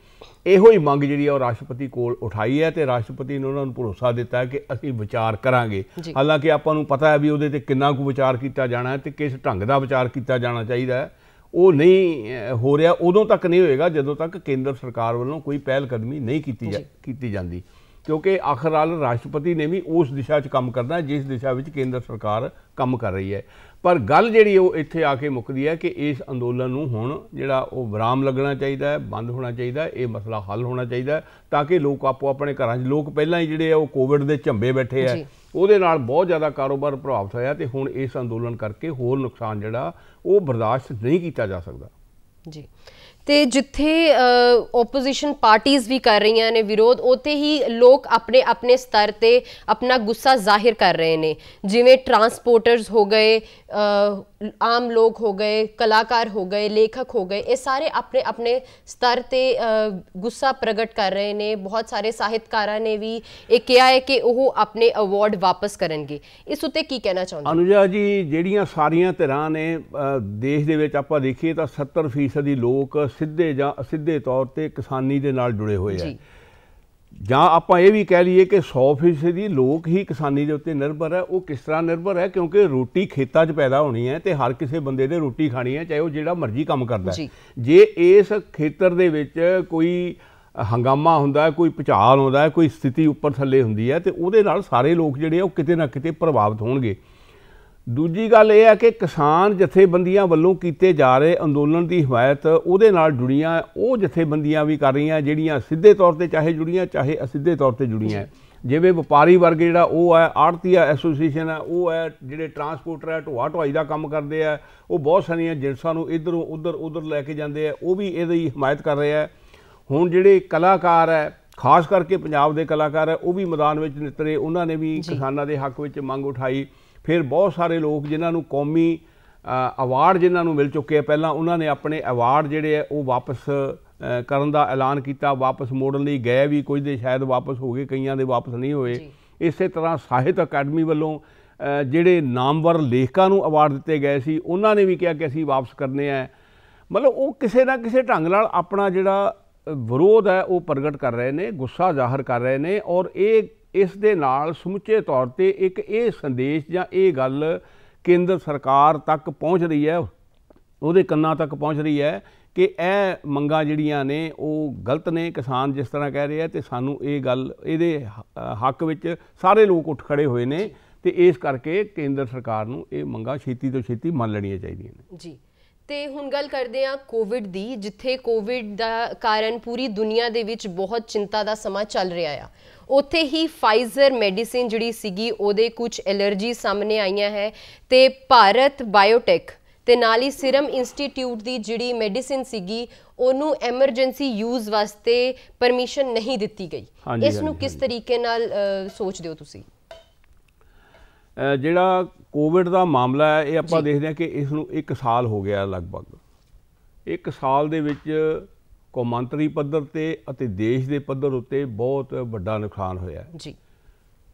ਇਹੋ ਹੀ ਮੰਗ ਜਿਹੜੀ ਆ ਉਹ ਰਾਸ਼ਟਰਪਤੀ ਕੋਲ ਉਠਾਈ ਹੈ, ਤੇ ਰਾਸ਼ਟਰਪਤੀ ਨੇ ਉਹਨਾਂ ਨੂੰ ਭਰੋਸਾ ਦਿੱਤਾ ਹੈ ਕਿ ਅਸੀਂ ਵਿਚਾਰ ਕਰਾਂਗੇ। ਹਾਲਾਂਕਿ ਆਪਾਂ ਨੂੰ ਪਤਾ ਹੈ ਵੀ ਉਹਦੇ ਤੇ ਕਿੰਨਾ ਕੁ ਵਿਚਾਰ ਕੀਤਾ ਜਾਣਾ ਹੈ ਤੇ ਕਿਸ ਢੰਗ ਦਾ ਵਿਚਾਰ ਕੀਤਾ ਜਾਣਾ ਚਾਹੀਦਾ ਹੈ, ਉਹ ਨਹੀਂ ਹੋ ਰਿਹਾ। ਉਦੋਂ ਤੱਕ ਨਹੀਂ ਹੋਏਗਾ ਜਦੋਂ ਤੱਕ ਕੇਂਦਰ ਸਰਕਾਰ ਵੱਲੋਂ ਕੋਈ ਪਹਿਲ ਕਦਮੀ ਨਹੀਂ ਕੀਤੀ ਜਾਂਦੀ, ਕਿਉਂਕਿ ਆਖਰਕਾਰ ਰਾਸ਼ਟਰਪਤੀ ਨੇ ਵੀ ਉਸ ਦਿਸ਼ਾ 'ਚ ਕੰਮ ਕਰਨਾ ਜਿਸ ਦਿਸ਼ਾ ਵਿੱਚ ਕੇਂਦਰ ਸਰਕਾਰ ਕੰਮ ਕਰ ਰਹੀ ਹੈ। पर गल जिहड़ी वो इत्थे आके मुकदी है कि इस अंदोलन नूं हुण जिहड़ा वो विराम लगना चाहिए, बंद होना चाहिए, ये मसला हल होना चाहिए ताकि लोग आपो अपने घरां 'च लोग पहलां ही जिहड़े वो कोविड दे झंबे बैठे है ਉਹਦੇ ਨਾਲ बहुत ज़्यादा कारोबार प्रभावित होया ते हुण इस अंदोलन करके होर नुकसान जिहड़ा वो बर्दाश्त नहीं किया जा सकता जी। ਤੇ ਜਿੱਥੇ ਓਪੋਜੀਸ਼ਨ ਪਾਰਟੀਆਂ ਵੀ ਕਰ ਰਹੀਆਂ ਨੇ ਵਿਰੋਧ, ਉੱਥੇ ਹੀ ਲੋਕ ਆਪਣੇ ਆਪਣੇ ਸਤਰ ਤੇ ਆਪਣਾ ਗੁੱਸਾ ਜ਼ਾਹਿਰ ਕਰ ਰਹੇ ਨੇ, ਜਿਵੇਂ ਟਰਾਂਸਪੋਰਟਰਸ ਹੋ ਗਏ, ਆਮ ਲੋਕ ਹੋ ਗਏ, ਕਲਾਕਾਰ ਹੋ ਗਏ, ਲੇਖਕ ਹੋ ਗਏ, ਇਹ ਸਾਰੇ ਆਪਣੇ ਆਪਣੇ ਸਤਰ ਤੇ ਗੁੱਸਾ ਪ੍ਰਗਟ ਕਰ ਰਹੇ ਨੇ। ਬਹੁਤ ਸਾਰੇ ਸਾਹਿਤਕਾਰਾਂ ਨੇ ਵੀ ਇਹ ਕਿਹਾ ਹੈ ਕਿ ਉਹ ਆਪਣੇ ਅਵਾਰਡ ਵਾਪਸ ਕਰਨਗੇ। ਇਸ ਉੱਤੇ ਕੀ ਕਹਿਣਾ ਚਾਹੁੰਦੇ ਅਨੁਜਾ ਜੀ? ਜਿਹੜੀਆਂ ਸਾਰੀਆਂ ਧਿਰਾਂ ਨੇ ਦੇਸ਼ ਦੇ ਵਿੱਚ ਆਪਾਂ ਦੇਖੀਏ ਤਾਂ 70% ਲੋਕ ਸਿੱਧੇ ਜਾਂ ਅਸਿੱਧੇ ਤੌਰ ਤੇ ਕਿਸਾਨੀ ਦੇ ਨਾਲ ਜੁੜੇ ਹੋਏ ਆ, ਜਾਂ ਆਪਾਂ ਇਹ ਵੀ ਕਹਿ ਲਈਏ ਕਿ 100% ਲੋਕ ਹੀ ਕਿਸਾਨੀ ਦੇ ਉੱਤੇ ਨਿਰਭਰ ਹੈ। ਉਹ ਕਿਸ ਤਰ੍ਹਾਂ ਨਿਰਭਰ ਹੈ? ਕਿਉਂਕਿ ਰੋਟੀ ਖੇਤਾਂ 'ਚ ਪੈਦਾ ਹੋਣੀ ਹੈ ਤੇ ਹਰ ਕਿਸੇ ਬੰਦੇ ਨੇ ਰੋਟੀ ਖਾਣੀ ਹੈ, ਚਾਹੇ ਉਹ ਜਿਹੜਾ ਮਰਜ਼ੀ ਕੰਮ ਕਰਦਾ ਹੈ। ਜੇ ਇਸ ਖੇਤਰ ਦੇ ਵਿੱਚ ਕੋਈ ਹੰਗਾਮਾ ਹੁੰਦਾ, ਕੋਈ ਭੁਚਾਲ ਆਉਂਦਾ ਹੈ, ਕੋਈ ਸਥਿਤੀ ਉੱਪਰ ਥੱਲੇ ਹੁੰਦੀ ਹੈ ਤੇ ਉਹਦੇ ਨਾਲ ਸਾਰੇ ਲੋਕ ਜਿਹੜੇ ਉਹ ਕਿਤੇ ਨਾ ਕਿਤੇ ਪ੍ਰਭਾਵਿਤ ਹੋਣਗੇ। ਦੂਜੀ ਗੱਲ ਇਹ ਹੈ ਕਿ ਕਿਸਾਨ ਜਥੇਬੰਦੀਆਂ ਵੱਲੋਂ ਕੀਤੇ ਜਾ ਰਹੇ ਅੰਦੋਲਨ ਦੀ ਹਮਾਇਤ ਉਹਦੇ ਨਾਲ ਜੁੜੀਆਂ ਉਹ ਜਥੇਬੰਦੀਆਂ ਵੀ ਕਰ ਰਹੀਆਂ, ਜਿਹੜੀਆਂ ਸਿੱਧੇ ਤੌਰ ਤੇ ਚਾਹੇ ਜੁੜੀਆਂ ਚਾਹੇ ਅਸਿੱਧੇ ਤੌਰ ਤੇ ਜੁੜੀਆਂ। ਜਿਵੇਂ ਵਪਾਰੀ ਵਰਗ ਜਿਹੜਾ ਉਹ ਹੈ, ਆੜਤੀਆ ਐਸੋਸੀਏਸ਼ਨ ਹੈ, ਉਹ ਹੈ, ਜਿਹੜੇ ਟਰਾਂਸਪੋਰਟਰ ਹੈ, ਢੋਆ ਢੁਆਈ ਦਾ ਕੰਮ ਕਰਦੇ ਆ, ਉਹ ਬਹੁਤ ਸਾਰੀਆਂ ਜਿਨਸਾਂ ਨੂੰ ਇੱਧਰੋਂ ਉੱਧਰ ਲੈ ਕੇ ਜਾਂਦੇ ਆ, ਉਹ ਵੀ ਇਹਦੀ ਹਮਾਇਤ ਕਰ ਰਹੇ ਆ। ਹੁਣ ਜਿਹੜੇ ਕਲਾਕਾਰ ਹੈ, ਖਾਸ ਕਰਕੇ ਪੰਜਾਬ ਦੇ ਕਲਾਕਾਰ ਹੈ, ਉਹ ਵੀ ਮੈਦਾਨ ਵਿੱਚ ਨਿਤਰੇ, ਉਹਨਾਂ ਨੇ ਵੀ ਕਿਸਾਨਾਂ ਦੇ ਹੱਕ ਵਿੱਚ ਮੰਗ ਉਠਾਈ। ਫਿਰ ਬਹੁਤ ਸਾਰੇ ਲੋਕ ਜਿਨ੍ਹਾਂ ਨੂੰ ਕੌਮੀ ਅਵਾਰਡ ਜਿਨ੍ਹਾਂ ਨੂੰ ਮਿਲ ਚੁੱਕੇ ਆ ਪਹਿਲਾਂ, ਉਹਨਾਂ ਨੇ ਆਪਣੇ ਅਵਾਰਡ ਜਿਹੜੇ ਆ ਉਹ ਵਾਪਸ ਕਰਨ ਦਾ ਐਲਾਨ ਕੀਤਾ, ਵਾਪਸ ਮੋੜਨ ਲਈ ਗਏ ਵੀ, ਕੁਝ ਦੇ ਸ਼ਾਇਦ ਵਾਪਸ ਹੋ ਗਏ, ਕਈਆਂ ਦੇ ਵਾਪਸ ਨਹੀਂ ਹੋਏ। ਇਸੇ ਤਰ੍ਹਾਂ ਸਾਹਿਤ ਅਕੈਡਮੀ ਵੱਲੋਂ ਜਿਹੜੇ ਨਾਮਵਰ ਲੇਖਕਾਂ ਨੂੰ ਅਵਾਰਡ ਦਿੱਤੇ ਗਏ ਸੀ, ਉਹਨਾਂ ਨੇ ਵੀ ਕਿਹਾ ਕਿ ਅਸੀਂ ਵਾਪਸ ਕਰਨੇ ਆ। ਮਤਲਬ ਉਹ ਕਿਸੇ ਨਾ ਕਿਸੇ ਢੰਗ ਨਾਲ ਆਪਣਾ ਜਿਹੜਾ ਵਿਰੋਧ ਹੈ ਉਹ ਪ੍ਰਗਟ ਕਰ ਰਹੇ ਨੇ, ਗੁੱਸਾ ਜ਼ਾਹਰ ਕਰ ਰਹੇ ਨੇ, ਔਰ ਇਹ ਇਸ ਦੇ ਨਾਲ ਸਮੁੱਚੇ ਤੌਰ ਤੇ ਇੱਕ ਇਹ ਸੰਦੇਸ਼ ਜਾਂ ਇਹ ਗੱਲ ਕੇਂਦਰ ਸਰਕਾਰ ਤੱਕ ਪਹੁੰਚ ਰਹੀ ਹੈ, ਉਹਦੇ ਕੰਨਾਂ ਤੱਕ ਪਹੁੰਚ ਰਹੀ ਹੈ ਕਿ ਇਹ ਮੰਗਾਂ ਜਿਹੜੀਆਂ ਨੇ ਉਹ ਗਲਤ ਨੇ, ਕਿਸਾਨ ਜਿਸ ਤਰ੍ਹਾਂ ਕਹਿ ਰਹੇ ਆ, ਤੇ ਸਾਨੂੰ ਇਹ ਗੱਲ ਇਹਦੇ ਹੱਕ ਵਿੱਚ ਸਾਰੇ ਲੋਕ ਉੱਠ ਖੜੇ ਹੋਏ ਨੇ, ਤੇ ਇਸ ਕਰਕੇ ਕੇਂਦਰ ਸਰਕਾਰ ਨੂੰ ਇਹ ਮੰਗਾਂ ਛੇਤੀ ਤੋਂ ਛੇਤੀ ਮੰਨ ਲੈਣੀਆਂ ਚਾਹੀਦੀਆਂ ਨੇ ਜੀ। ਤੇ ਹੁਣ ਗੱਲ ਕਰਦੇ ਹਾਂ ਕੋਵਿਡ ਦੀ, ਜਿੱਥੇ ਕੋਵਿਡ ਦਾ ਕਾਰਨ ਪੂਰੀ ਦੁਨੀਆ ਦੇ ਵਿੱਚ ਬਹੁਤ ਚਿੰਤਾ ਦਾ ਸਮਾਂ ਚੱਲ ਰਿਹਾ ਆ, ਉੱਥੇ ਹੀ ਫਾਈਜ਼ਰ ਮੈਡੀਸਿਨ ਜਿਹੜੀ ਸੀਗੀ ਉਹਦੇ ਕੁਝ ਐਲਰਜੀ ਸਾਹਮਣੇ ਆਈਆਂ ਹੈ, ਤੇ ਭਾਰਤ ਬਾਇਓਟੈਕ ਤੇ ਨਾਲ ਹੀ ਸਿਰਮ ਇੰਸਟੀਟਿਊਟ ਦੀ ਜਿਹੜੀ ਮੈਡੀਸਿਨ ਸੀਗੀ ਉਹਨੂੰ ਐਮਰਜੈਂਸੀ ਯੂਜ਼ ਵਾਸਤੇ ਪਰਮਿਸ਼ਨ ਨਹੀਂ ਦਿੱਤੀ ਗਈ। ਇਸ ਨੂੰ ਕਿਸ ਤਰੀਕੇ ਨਾਲ ਸੋਚਦੇ ਹੋ ਤੁਸੀਂ? ਜਿਹੜਾ ਕੋਵਿਡ ਦਾ ਮਾਮਲਾ ਹੈ ਇਹ ਆਪਾਂ ਦੇਖਦੇ ਹਾਂ ਕਿ ਇਸ ਨੂੰ 1 ਸਾਲ ਹੋ ਗਿਆ ਲਗਭਗ। 1 ਸਾਲ ਦੇ ਵਿੱਚ ਕੌਮਾਂਤਰੀ ਪੱਧਰ ਤੇ ਅਤੇ ਦੇਸ਼ ਦੇ ਪੱਧਰ ਉੱਤੇ ਬਹੁਤ ਵੱਡਾ ਨੁਕਸਾਨ ਹੋਇਆ ਜੀ।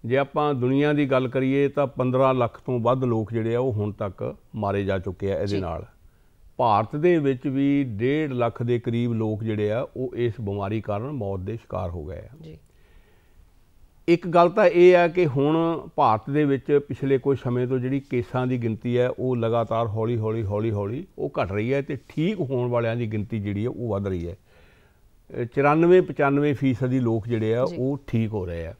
ਜੇ ਆਪਾਂ ਦੁਨੀਆ ਦੀ ਗੱਲ ਕਰੀਏ ਤਾਂ 15 ਲੱਖ ਤੋਂ ਵੱਧ ਲੋਕ ਜਿਹੜੇ ਆ ਉਹ ਹੁਣ ਤੱਕ ਮਾਰੇ ਜਾ ਚੁੱਕੇ ਆ ਇਹਦੇ ਨਾਲ। ਭਾਰਤ ਦੇ ਵਿੱਚ ਵੀ 1.5 ਲੱਖ ਦੇ ਕਰੀਬ ਲੋਕ ਜਿਹੜੇ ਆ ਉਹ ਇਸ ਬਿਮਾਰੀ ਕਾਰਨ ਮੌਤ ਦੇ ਸ਼ਿਕਾਰ ਹੋ ਗਏ ਆ ਜੀ। ਇੱਕ ਗੱਲ ਤਾਂ ਇਹ ਹੈ ਕਿ ਹੁਣ ਭਾਰਤ ਦੇ ਵਿੱਚ ਪਿਛਲੇ ਕੁਝ ਸਮੇਂ ਤੋਂ ਜਿਹੜੀ ਕੇਸਾਂ ਦੀ ਗਿਣਤੀ ਹੈ ਉਹ ਲਗਾਤਾਰ ਹੌਲੀ ਹੌਲੀ ਉਹ ਘਟ ਰਹੀ ਹੈ, ਤੇ ਠੀਕ ਹੋਣ ਵਾਲਿਆਂ ਦੀ ਗਿਣਤੀ ਜਿਹੜੀ ਹੈ ਉਹ ਵੱਧ ਰਹੀ ਹੈ। 94-95% ਲੋਕ ਜਿਹੜੇ ਆ ਉਹ ਠੀਕ ਹੋ ਰਹੇ ਆ,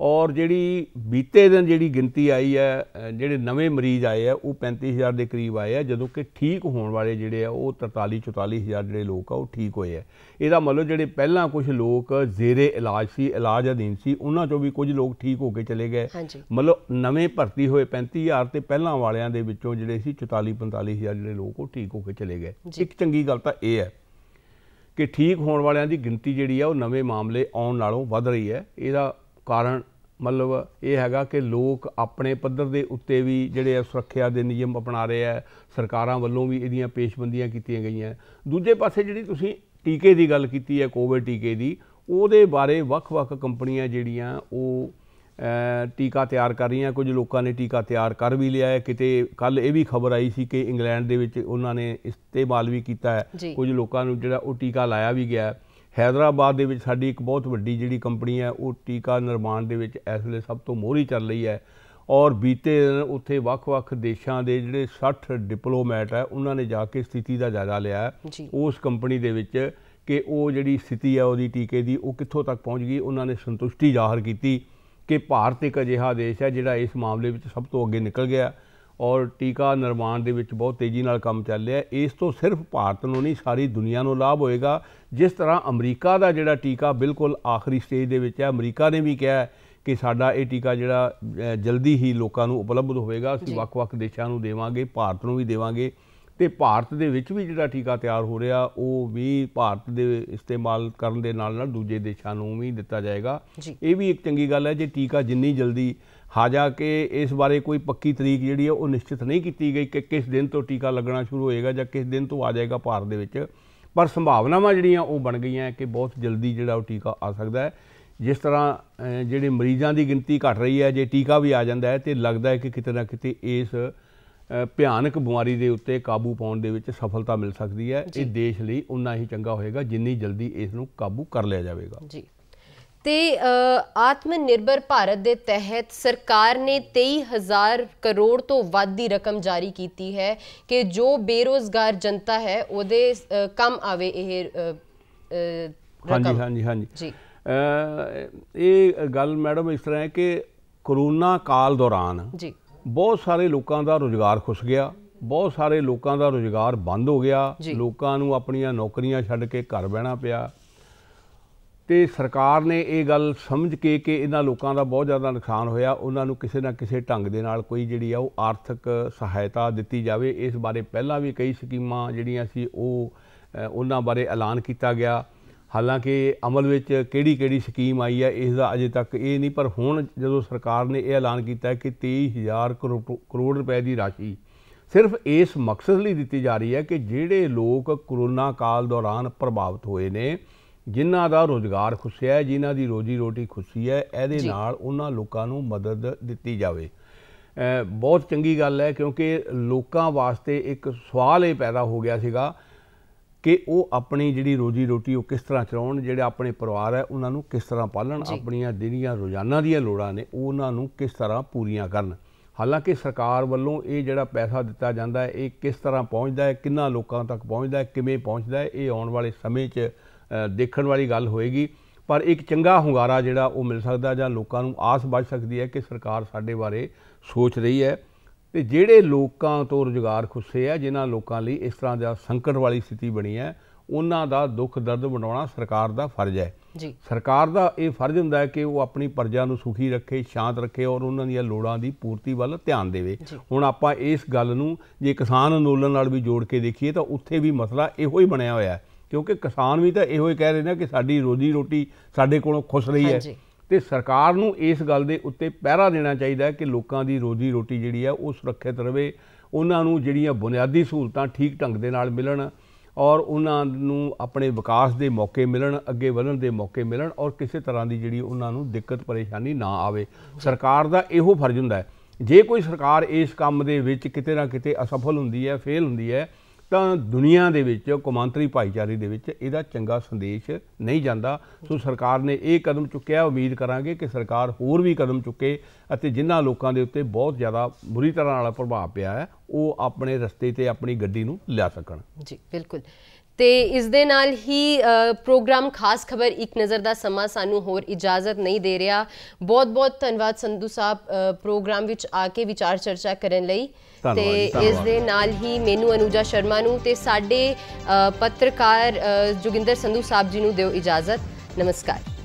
ਔਰ ਜਿਹੜੀ ਬੀਤੇ ਦਿਨ ਜਿਹੜੀ ਗਿਣਤੀ ਆਈ ਹੈ, ਜਿਹੜੇ ਨਵੇਂ ਮਰੀਜ਼ ਆਏ ਆ ਉਹ 35,000 ਦੇ ਕਰੀਬ ਆਏ ਆ, ਜਦੋਂ ਕਿ ਠੀਕ ਹੋਣ ਵਾਲੇ ਜਿਹੜੇ ਆ ਉਹ 43-44,000 ਜਿਹੜੇ ਲੋਕ ਆ ਉਹ ਠੀਕ ਹੋਏ ਆ। ਇਹਦਾ ਮਤਲਬ ਜਿਹੜੇ ਪਹਿਲਾਂ ਕੁਝ ਲੋਕ ਜ਼ੇਰੇ ਇਲਾਜ ਸੀ, ਇਲਾਜ ਅਧੀਨ ਸੀ, ਉਹਨਾਂ 'ਚੋਂ ਵੀ ਕੁਝ ਲੋਕ ਠੀਕ ਹੋ ਕੇ ਚਲੇ ਗਏ। ਮਤਲਬ ਨਵੇਂ ਭਰਤੀ ਹੋਏ 35,000 ਤੇ ਪਹਿਲਾਂ ਵਾਲਿਆਂ ਦੇ ਵਿੱਚੋਂ ਜਿਹੜੇ ਸੀ 44-45,000 ਜਿਹੜੇ ਲੋਕ ਉਹ ਠੀਕ ਹੋ ਕੇ ਚਲੇ ਗਏ। ਇੱਕ ਚੰਗੀ ਗੱਲ ਤਾਂ ਇਹ ਹੈ ਕਿ ਠੀਕ ਹੋਣ ਵਾਲਿਆਂ ਦੀ ਗਿਣਤੀ ਜਿਹੜੀ ਆ ਉਹ ਨਵੇਂ ਮਾਮਲੇ ਆਉਣ ਨਾਲੋਂ ਵੱਧ ਰਹੀ ਹੈ। ਇਹਦਾ ਕਾਰਨ ਮਤਲਬ ਇਹ ਹੈਗਾ ਕਿ ਲੋਕ ਆਪਣੇ ਪੱਧਰ ਦੇ ਉੱਤੇ ਵੀ ਜਿਹੜੇ ਆ ਸੁਰੱਖਿਆ ਦੇ ਨਿਯਮ ਅਪਣਾ ਰਹੇ ਆ, ਸਰਕਾਰਾਂ ਵੱਲੋਂ ਵੀ ਇਹਦੀਆਂ ਪੇਸ਼ਬੰਦੀਆਂ ਕੀਤੀਆਂ ਗਈਆਂ। ਦੂਜੇ ਪਾਸੇ ਜਿਹੜੀ ਤੁਸੀਂ ਟੀਕੇ ਦੀ ਗੱਲ ਕੀਤੀ ਹੈ, ਕੋਵਿਡ ਟੀਕੇ ਦੀ, ਉਹਦੇ ਬਾਰੇ ਵੱਖ-ਵੱਖ ਕੰਪਨੀਆਂ ਜਿਹੜੀਆਂ ਉਹ ਟੀਕਾ ਤਿਆਰ ਕਰ ਰਹੀਆਂ। ਕੁਝ ਲੋਕਾਂ ਨੇ ਟੀਕਾ ਤਿਆਰ ਕਰ ਵੀ ਲਿਆ ਹੈ। ਕਿਤੇ ਕੱਲ੍ਹ ਇਹ ਵੀ ਖਬਰ ਆਈ ਸੀ ਕਿ ਇੰਗਲੈਂਡ ਦੇ ਵਿੱਚ ਉਹਨਾਂ ਨੇ ਇਸਤੇਮਾਲ ਵੀ ਕੀਤਾ ਹੈ, ਕੁਝ ਲੋਕਾਂ ਨੂੰ ਜਿਹੜਾ ਉਹ ਟੀਕਾ ਲਾਇਆ ਵੀ ਗਿਆ। हैदराबाद ਦੇ ਵਿੱਚ ਸਾਡੀ ਇੱਕ ਬਹੁਤ ਵੱਡੀ ਜਿਹੜੀ ਕੰਪਨੀ ਹੈ ਉਹ ਟੀਕਾ ਨਿਰਮਾਣ ਦੇ ਵਿੱਚ ਇਸ ਵੇਲੇ ਸਭ ਤੋਂ ਮੋਹਰੀ ਚੱਲ ਰਹੀ ਹੈ, ਔਰ ਬੀਤੇ ਦਿਨ ਉੱਥੇ ਵੱਖ-ਵੱਖ ਦੇਸ਼ਾਂ ਦੇ ਜਿਹੜੇ 60 ਡਿਪਲੋਮੈਟ ਹੈ ਉਹਨਾਂ ਨੇ ਜਾ ਕੇ ਸਥਿਤੀ ਦਾ ਜਾਇਜ਼ਾ ਲਿਆ ਉਸ ਕੰਪਨੀ ਦੇ ਵਿੱਚ ਕਿ ਉਹ ਜਿਹੜੀ ਸਥਿਤੀ ਹੈ ਉਹਦੀ ਟੀਕੇ ਦੀ ਉਹ ਕਿੱਥੋਂ ਤੱਕ ਪਹੁੰਚ ਗਈ। ਉਹਨਾਂ ਨੇ ਸੰਤੁਸ਼ਟੀ ਜ਼ਾਹਰ ਕੀਤੀ ਕਿ ਭਾਰਤ ਇੱਕ ਅਜਿਹਾ ਦੇਸ਼ ਹੈ ਜਿਹੜਾ ਇਸ ਮਾਮਲੇ ਵਿੱਚ ਸਭ ਤੋਂ ਅੱਗੇ ਨਿਕਲ ਗਿਆ, ਔਰ ਟੀਕਾ ਨਿਰਮਾਣ ਦੇ ਵਿੱਚ ਬਹੁਤ ਤੇਜ਼ੀ ਨਾਲ ਕੰਮ ਚੱਲ ਰਿਹਾ। ਇਸ ਤੋਂ ਸਿਰਫ ਭਾਰਤ ਨੂੰ ਨਹੀਂ, ਸਾਰੀ ਦੁਨੀਆ ਨੂੰ ਲਾਭ ਹੋਏਗਾ। ਜਿਸ ਤਰ੍ਹਾਂ ਅਮਰੀਕਾ ਦਾ ਜਿਹੜਾ ਟੀਕਾ ਬਿਲਕੁਲ ਆਖਰੀ ਸਟੇਜ ਦੇ ਵਿੱਚ ਹੈ, ਅਮਰੀਕਾ ਨੇ ਵੀ ਕਿਹਾ ਕਿ ਸਾਡਾ ਇਹ ਟੀਕਾ ਜਿਹੜਾ ਜਲਦੀ ਹੀ ਲੋਕਾਂ ਨੂੰ ਉਪਲਬਧ ਹੋਵੇਗਾ, ਅਸੀਂ ਵੱਖ-ਵੱਖ ਦੇਸ਼ਾਂ ਨੂੰ ਦੇਵਾਂਗੇ, ਭਾਰਤ ਨੂੰ ਵੀ ਦੇਵਾਂਗੇ। ਤੇ ਭਾਰਤ ਦੇ ਵਿੱਚ ਵੀ ਜਿਹੜਾ ਟੀਕਾ ਤਿਆਰ ਹੋ ਰਿਹਾ ਉਹ ਵੀ ਭਾਰਤ ਦੇ ਇਸਤੇਮਾਲ ਕਰਨ ਦੇ ਨਾਲ ਨਾਲ ਦੂਜੇ ਦੇਸ਼ਾਂ ਨੂੰ ਵੀ ਦਿੱਤਾ ਜਾਏਗਾ। ਇਹ ਵੀ ਇੱਕ ਚੰਗੀ ਗੱਲ ਹੈ ਜੇ ਟੀਕਾ ਜਿੰਨੀ ਜਲਦੀ ਹਾਲਾਂਕਿ ਇਸ ਬਾਰੇ ਕੋਈ ਪੱਕੀ ਤਰੀਕ ਜਿਹੜੀ ਹੈ ਉਹ ਨਿਸ਼ਚਿਤ ਨਹੀਂ ਕੀਤੀ ਗਈ ਕਿ ਕਿਸ ਦਿਨ ਤੋਂ ਟੀਕਾ ਲੱਗਣਾ ਸ਼ੁਰੂ ਹੋਏਗਾ ਜਾਂ ਕਿਸ ਦਿਨ ਤੋਂ ਆ ਜਾਏਗਾ ਭਾਰਤ ਦੇ ਵਿੱਚ, ਪਰ ਸੰਭਾਵਨਾਵਾਂ ਜਿਹੜੀਆਂ ਉਹ ਬਣ ਗਈਆਂ ਕਿ ਬਹੁਤ ਜਲਦੀ ਜਿਹੜਾ ਉਹ ਟੀਕਾ ਆ ਸਕਦਾ ਹੈ। ਜਿਸ ਤਰ੍ਹਾਂ ਜਿਹੜੇ ਮਰੀਜ਼ਾਂ ਦੀ ਗਿਣਤੀ ਘਟ ਰਹੀ ਹੈ, ਜੇ ਟੀਕਾ ਵੀ ਆ ਜਾਂਦਾ ਹੈ ਤੇ ਲੱਗਦਾ ਹੈ ਕਿ ਕਿਤੇ ਨਾ ਕਿਤੇ ਇਸ ਭਿਆਨਕ ਬਿਮਾਰੀ ਦੇ ਉੱਤੇ ਕਾਬੂ ਪਾਉਣ ਦੇ ਵਿੱਚ ਸਫਲਤਾ ਮਿਲ ਸਕਦੀ ਹੈ। ਇਹ ਦੇਸ਼ ਲਈ ਉਨਾ ਹੀ ਚੰਗਾ ਹੋਏਗਾ ਜਿੰਨੀ ਜਲਦੀ ਇਸ ਨੂੰ ਕਾਬੂ ਕਰ ਲਿਆ ਜਾਵੇਗਾ ਜੀ। ਤੇ ਆਤਮ ਨਿਰਭਰ ਭਾਰਤ ਦੇ ਤਹਿਤ ਸਰਕਾਰ ਨੇ 23,000 ਕਰੋੜ ਤੋਂ ਵੱਧ ਦੀ ਰਕਮ ਜਾਰੀ ਕੀਤੀ ਹੈ ਕਿ ਜੋ ਬੇਰੋਜ਼ਗਾਰ ਜਨਤਾ ਹੈ ਉਹਦੇ ਕੰਮ ਆਵੇ ਇਹ ਰਕਮ। ਹਾਂਜੀ ਜੀ। ਇਹ ਗੱਲ ਮੈਡਮ ਇਸ ਤਰ੍ਹਾਂ ਹੈ ਕਿ ਕਰੋਨਾ ਕਾਲ ਦੌਰਾਨ ਜੀ ਬਹੁਤ ਸਾਰੇ ਲੋਕਾਂ ਦਾ ਰੁਜ਼ਗਾਰ ਖੁੱਸ ਗਿਆ, ਬਹੁਤ ਸਾਰੇ ਲੋਕਾਂ ਦਾ ਰੁਜ਼ਗਾਰ ਬੰਦ ਹੋ ਗਿਆ, ਲੋਕਾਂ ਨੂੰ ਆਪਣੀਆਂ ਨੌਕਰੀਆਂ ਛੱਡ ਕੇ ਘਰ ਬਹਿਣਾ ਪਿਆ। ਤੇ ਸਰਕਾਰ ਨੇ ਇਹ ਗੱਲ ਸਮਝ ਕੇ ਕਿ ਇਹਨਾਂ ਲੋਕਾਂ ਦਾ ਬਹੁਤ ਜ਼ਿਆਦਾ ਨੁਕਸਾਨ ਹੋਇਆ, ਉਹਨਾਂ ਨੂੰ ਕਿਸੇ ਨਾ ਕਿਸੇ ਢੰਗ ਦੇ ਨਾਲ ਕੋਈ ਜਿਹੜੀ ਆ ਉਹ ਆਰਥਿਕ ਸਹਾਇਤਾ ਦਿੱਤੀ ਜਾਵੇ। ਇਸ ਬਾਰੇ ਪਹਿਲਾਂ ਵੀ ਕਈ ਸਕੀਮਾਂ ਜਿਹੜੀਆਂ ਸੀ ਉਹ ਉਹਨਾਂ ਬਾਰੇ ਐਲਾਨ ਕੀਤਾ ਗਿਆ। ਹਾਲਾਂਕਿ ਅਮਲ ਵਿੱਚ ਕਿਹੜੀ ਸਕੀਮ ਆਈ ਹੈ ਇਸ ਦਾ ਅਜੇ ਤੱਕ ਇਹ ਨਹੀਂ, ਪਰ ਹੁਣ ਜਦੋਂ ਸਰਕਾਰ ਨੇ ਇਹ ਐਲਾਨ ਕੀਤਾ ਕਿ 23,000 ਕਰੋੜ ਰੁਪਏ ਦੀ ਰਾਸ਼ੀ ਸਿਰਫ ਇਸ ਮਕਸਦ ਲਈ ਦਿੱਤੀ ਜਾ ਰਹੀ ਹੈ ਕਿ ਜਿਹੜੇ ਲੋਕ ਕਰੋਨਾ ਕਾਲ ਦੌਰਾਨ ਪ੍ਰਭਾਵਿਤ ਹੋਏ ਨੇ, ਜਿਨ੍ਹਾਂ ਦਾ ਰੁਜ਼ਗਾਰ ਖੁੱਸਿਆ ਹੈ, ਜਿਨ੍ਹਾਂ ਦੀ ਰੋਜੀ ਰੋਟੀ ਖੁੱਸੀ ਹੈ, ਇਹਦੇ ਨਾਲ ਉਹਨਾਂ ਲੋਕਾਂ ਨੂੰ ਮਦਦ ਦਿੱਤੀ ਜਾਵੇ। ਬਹੁਤ ਚੰਗੀ ਗੱਲ ਹੈ ਕਿਉਂਕਿ ਲੋਕਾਂ ਵਾਸਤੇ ਇੱਕ ਸਵਾਲ ਇਹ ਪੈਦਾ ਹੋ ਗਿਆ ਸੀਗਾ ਕਿ ਉਹ ਆਪਣੀ ਜਿਹੜੀ ਰੋਜੀ ਰੋਟੀ ਉਹ ਕਿਸ ਤਰ੍ਹਾਂ ਚਲਾਉਣ, ਜਿਹੜੇ ਆਪਣੇ ਪਰਿਵਾਰ ਹੈ ਉਹਨਾਂ ਨੂੰ ਕਿਸ ਤਰ੍ਹਾਂ ਪਾਲਣ, ਆਪਣੀਆਂ ਜਿਹੜੀਆਂ ਰੋਜ਼ਾਨਾ ਦੀਆਂ ਲੋੜਾਂ ਨੇ ਉਹਨਾਂ ਨੂੰ ਕਿਸ ਤਰ੍ਹਾਂ ਪੂਰੀਆਂ ਕਰਨ। ਹਾਲਾਂਕਿ ਸਰਕਾਰ ਵੱਲੋਂ ਇਹ ਜਿਹੜਾ ਪੈਸਾ ਦਿੱਤਾ ਜਾਂਦਾ ਹੈ ਇਹ ਕਿਸ ਤਰ੍ਹਾਂ ਪਹੁੰਚਦਾ ਹੈ, ਕਿੰਨਾ ਲੋਕਾਂ ਤੱਕ ਪਹੁੰਚਦਾ ਹੈ, ਕਿਵੇਂ ਪਹੁੰਚਦਾ ਹੈ, ਇਹ ਆਉਣ ਵਾਲੇ ਸਮੇਂ 'ਚ ਦੇਖਣ ਵਾਲੀ ਗੱਲ ਹੋਏਗੀ। ਪਰ ਇੱਕ ਚੰਗਾ ਹੁੰਗਾਰਾ ਜਿਹੜਾ ਉਹ ਮਿਲ ਸਕਦਾ ਜਾਂ ਲੋਕਾਂ ਨੂੰ ਆਸ ਬਚ ਸਕਦੀ ਹੈ ਕਿ ਸਰਕਾਰ ਸਾਡੇ ਬਾਰੇ ਸੋਚ ਰਹੀ ਹੈ। ਤੇ ਜਿਹੜੇ ਲੋਕਾਂ ਤੋਂ ਰੁਜ਼ਗਾਰ ਖੁੱਸੇ ਹੈ, ਜਿਨ੍ਹਾਂ ਲੋਕਾਂ ਲਈ ਇਸ ਤਰ੍ਹਾਂ ਦਾ ਸੰਕਟ ਵਾਲੀ ਸਥਿਤੀ ਬਣੀ ਹੈ, ਉਹਨਾਂ ਦਾ ਦੁੱਖ ਦਰਦ ਵੰਡਾਉਣਾ ਸਰਕਾਰ ਦਾ ਫਰਜ਼ ਹੈ ਜੀ। ਸਰਕਾਰ ਦਾ ਇਹ ਫਰਜ਼ ਹੁੰਦਾ ਹੈ ਕਿ ਉਹ ਆਪਣੀ ਪ੍ਰਜਾ ਨੂੰ ਸੁਖੀ ਰੱਖੇ, ਸ਼ਾਂਤ ਰੱਖੇ ਔਰ ਉਹਨਾਂ ਦੀਆਂ ਲੋੜਾਂ ਦੀ ਪੂਰਤੀ ਵੱਲ ਧਿਆਨ ਦੇਵੇ। ਹੁਣ ਆਪਾਂ ਇਸ ਗੱਲ ਨੂੰ ਜੇ ਕਿਸਾਨ ਅੰਦੋਲਨ ਨਾਲ ਵੀ ਜੋੜ ਕੇ ਦੇਖੀਏ ਤਾਂ ਉੱਥੇ ਵੀ ਮਸਲਾ ਇਹੋ ਹੀ ਬਣਿਆ ਹੋਇਆ ਹੈ ਕਿਉਂਕਿ ਕਿਸਾਨ ਵੀ ਤਾਂ ਇਹੋ ਹੀ ਕਹਿ ਰਹੇ ਨੇ ਕਿ ਸਾਡੀ ਰੋਜੀ ਰੋਟੀ ਸਾਡੇ ਕੋਲੋਂ ਖੁੱਸ ਰਹੀ ਹੈ। ਤੇ ਸਰਕਾਰ ਨੂੰ ਇਸ ਗੱਲ ਦੇ ਉੱਤੇ ਪਹਿਰਾ ਦੇਣਾ ਚਾਹੀਦਾ ਹੈ ਕਿ ਲੋਕਾਂ ਦੀ ਰੋਜੀ ਰੋਟੀ ਜਿਹੜੀ ਹੈ ਉਹ ਸੁਰੱਖਿਅਤ ਰਹੇ, ਉਹਨਾਂ ਨੂੰ ਜਿਹੜੀਆਂ ਬੁਨਿਆਦੀ ਸਹੂਲਤਾਂ ਠੀਕ ਢੰਗ ਦੇ ਨਾਲ ਮਿਲਣ ਔਰ ਉਹਨਾਂ ਨੂੰ ਆਪਣੇ ਵਿਕਾਸ ਦੇ ਮੌਕੇ ਮਿਲਣ, ਅੱਗੇ ਵਧਣ ਦੇ ਮੌਕੇ ਮਿਲਣ ਔਰ ਕਿਸੇ ਤਰ੍ਹਾਂ ਦੀ ਜਿਹੜੀ ਉਹਨਾਂ ਨੂੰ ਦਿੱਕਤ ਪਰੇਸ਼ਾਨੀ ਨਾ ਆਵੇ। ਸਰਕਾਰ ਦਾ ਇਹੋ ਫਰਜ਼ ਹੁੰਦਾ ਹੈ। ਜੇ ਕੋਈ ਸਰਕਾਰ ਇਸ ਕੰਮ ਦੇ ਵਿੱਚ ਕਿਤੇ ਨਾ ਕਿਤੇ ਅਸਫਲ ਹੁੰਦੀ ਹੈ, ਫੇਲ ਹੁੰਦੀ ਹੈ, ਤਾਂ ਦੁਨੀਆ ਦੇ ਵਿੱਚ ਕੌਮਾਂਤਰੀ ਭਾਈਚਾਰੇ ਦੇ ਵਿੱਚ ਇਹਦਾ ਚੰਗਾ ਸੰਦੇਸ਼ ਨਹੀਂ ਜਾਂਦਾ। ਸੋ ਸਰਕਾਰ ਨੇ ਇਹ ਕਦਮ ਚੁੱਕਿਆ, ਉਮੀਦ ਕਰਾਂਗੇ ਕਿ ਸਰਕਾਰ ਹੋਰ ਵੀ ਕਦਮ ਚੁੱਕੇ ਅਤੇ ਜਿਨ੍ਹਾਂ ਲੋਕਾਂ ਦੇ ਉੱਤੇ ਬਹੁਤ ਜ਼ਿਆਦਾ ਬੁਰੀ ਤਰ੍ਹਾਂ ਨਾਲ ਪ੍ਰਭਾਵ ਪਿਆ ਹੈ ਉਹ ਆਪਣੇ ਰਸਤੇ ਤੇ ਆਪਣੀ ਗੱਡੀ ਨੂੰ ਲਿਆ ਸਕਣ ਜੀ। ਬਿਲਕੁਲ। ਤੇ ਇਸ ਦੇ ਨਾਲ ਹੀ ਪ੍ਰੋਗਰਾਮ ਖਾਸ ਖਬਰ ਇੱਕ ਨਜ਼ਰ ਦਾ ਸਮਾਂ ਸਾਨੂੰ ਹੋਰ ਇਜਾਜ਼ਤ ਨਹੀਂ ਦੇ ਰਿਹਾ। ਬਹੁਤ ਬਹੁਤ ਧੰਨਵਾਦ ਸੰਧੂ ਸਾਹਿਬ ਪ੍ਰੋਗਰਾਮ ਵਿੱਚ ਆ ਕੇ ਵਿਚਾਰ ਚਰਚਾ ਕਰਨ ਲਈ। ਤੇ ਇਸ ਦੇ ਨਾਲ ਹੀ ਮੈਨੂੰ ਅਨੂਜਾ ਸ਼ਰਮਾ ਨੂੰ ਤੇ ਸਾਡੇ ਪੱਤਰਕਾਰ ਜੋਗਿੰਦਰ ਸੰਧੂ ਸਾਹਿਬ ਜੀ ਨੂੰ ਦਿਓ ਇਜਾਜ਼ਤ। ਨਮਸਕਾਰ।